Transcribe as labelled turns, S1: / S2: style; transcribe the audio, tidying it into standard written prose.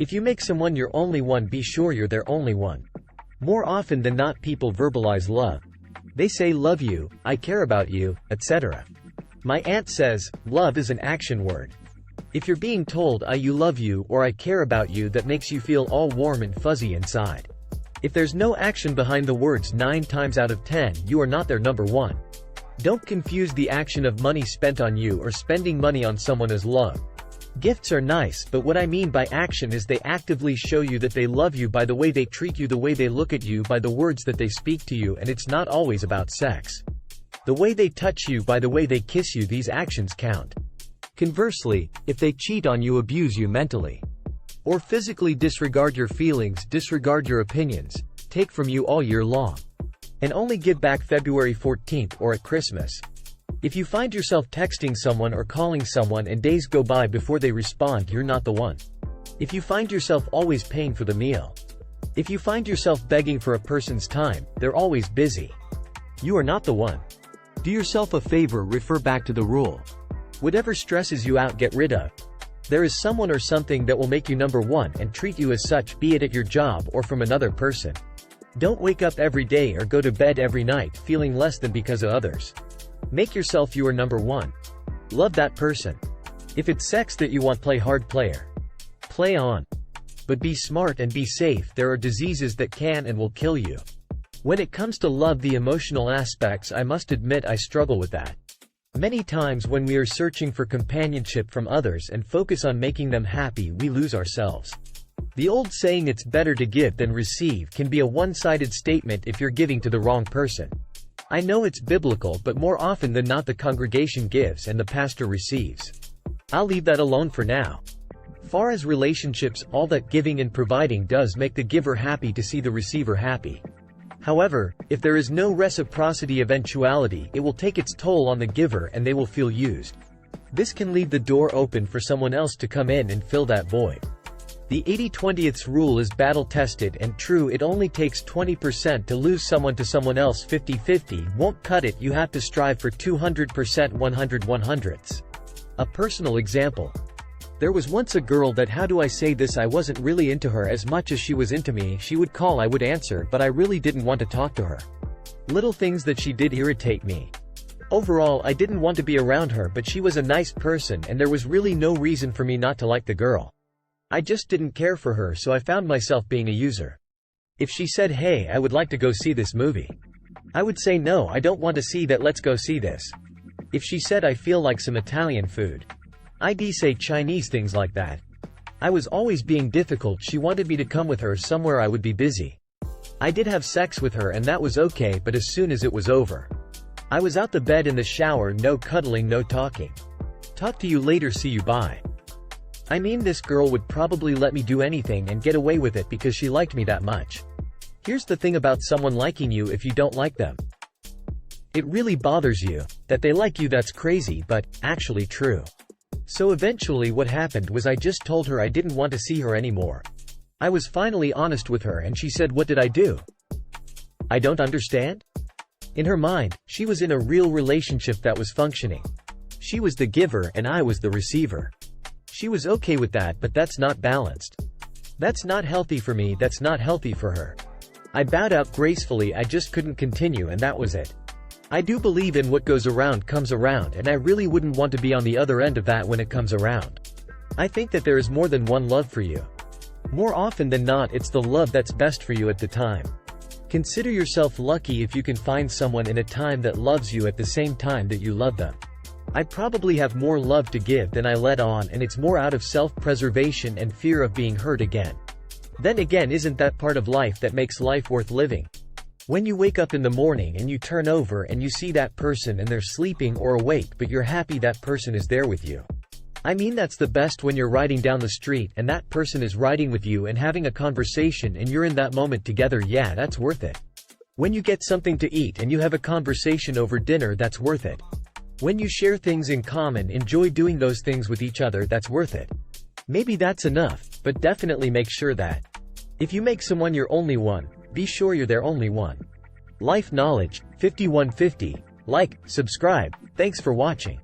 S1: If you make someone your only one, be sure you're their only one. More often than not, people verbalize love. They say love you, I care about you, etc. My aunt says, love is an action word. If you're being told you love you or I care about you, that makes you feel all warm and fuzzy inside. If there's no action behind the words, 9 times out of 10, you are not their number one. Don't confuse the action of money spent on you or spending money on someone as love. Gifts are nice, but what I mean by action is they actively show you that they love you by the way they treat you, the way they look at you, by the words that they speak to you, and it's not always about sex. The way they touch you, by the way they kiss you, these actions count. Conversely, if they cheat on you, abuse you mentally, or physically disregard your feelings, disregard your opinions, take from you all year long, and only give back February 14th or at Christmas. If you find yourself texting someone or calling someone and days go by before they respond, you're not the one. If you find yourself always paying for the meal, if you find yourself begging for a person's time, they're always busy, you are not the one. Do yourself a favor, refer back to the rule. Whatever stresses you out, get rid of. There is someone or something that will make you number one and treat you as such, be it at your job or from another person. Don't wake up every day or go to bed every night feeling less than because of others. Make yourself your number one. Love that person. If it's sex that you want, play hard, play on. But be smart and be safe. There are diseases that can and will kill you. When it comes to love, the emotional aspects, I must admit I struggle with that. Many times when we are searching for companionship from others and focus on making them happy, we lose ourselves. The old saying, it's better to give than receive, can be a one-sided statement if you're giving to the wrong person. I know it's biblical, but more often than not the congregation gives and the pastor receives. I'll leave that alone for now. Far as relationships, all that giving and providing does make the giver happy to see the receiver happy. However, if there is no reciprocity eventuality, it will take its toll on the giver and they will feel used. This can leave the door open for someone else to come in and fill that void. The 80-20th rule is battle-tested and true. It only takes 20% to lose someone to someone else. 50-50 won't cut it. You have to strive for 200%, 100/100ths. A personal example. There was once a girl that, how do I say this, I wasn't really into her as much as she was into me. She would call, I would answer, but I really didn't want to talk to her. Little things that she did irritate me. Overall, I didn't want to be around her, but she was a nice person and there was really no reason for me not to like the girl. I just didn't care for her, so I found myself being a user. If she said, hey, I would like to go see this movie, I would say, no, I don't want to see that, let's go see this. If she said, I feel like some Italian food, I'd say Chinese, things like that. I was always being difficult. She wanted me to come with her somewhere, I would be busy. I did have sex with her and that was okay, but as soon as it was over, I was out the bed, in the shower, no cuddling, no talking. Talk to you later, see you, bye. I mean, this girl would probably let me do anything and get away with it because she liked me that much. Here's the thing about someone liking you: if you don't like them, it really bothers you. That they like you, that's crazy, but actually true. So eventually what happened was I just told her I didn't want to see her anymore. I was finally honest with her and she said, what did I do? I don't understand? In her mind, she was in a real relationship that was functioning. She was the giver and I was the receiver. She was okay with that, but that's not balanced. That's not healthy for me, that's not healthy for her. I bowed out gracefully, I just couldn't continue, and that was it. I do believe in what goes around comes around, and I really wouldn't want to be on the other end of that when it comes around. I think that there is more than one love for you. More often than not, it's the love that's best for you at the time. Consider yourself lucky if you can find someone in a time that loves you at the same time that you love them. I probably have more love to give than I let on, and it's more out of self-preservation and fear of being hurt again. Then again, isn't that part of life that makes life worth living? When you wake up in the morning and you turn over and you see that person and they're sleeping or awake, but you're happy that person is there with you. I mean, that's the best. When you're riding down the street and that person is riding with you and having a conversation and you're in that moment together, yeah, that's worth it. When you get something to eat and you have a conversation over dinner, that's worth it. When you share things in common, enjoy doing those things with each other, that's worth it. Maybe that's enough, but definitely make sure that if you make someone your only one, be sure you're their only one. Life Knowledge 5150. Like, subscribe. Thanks for watching.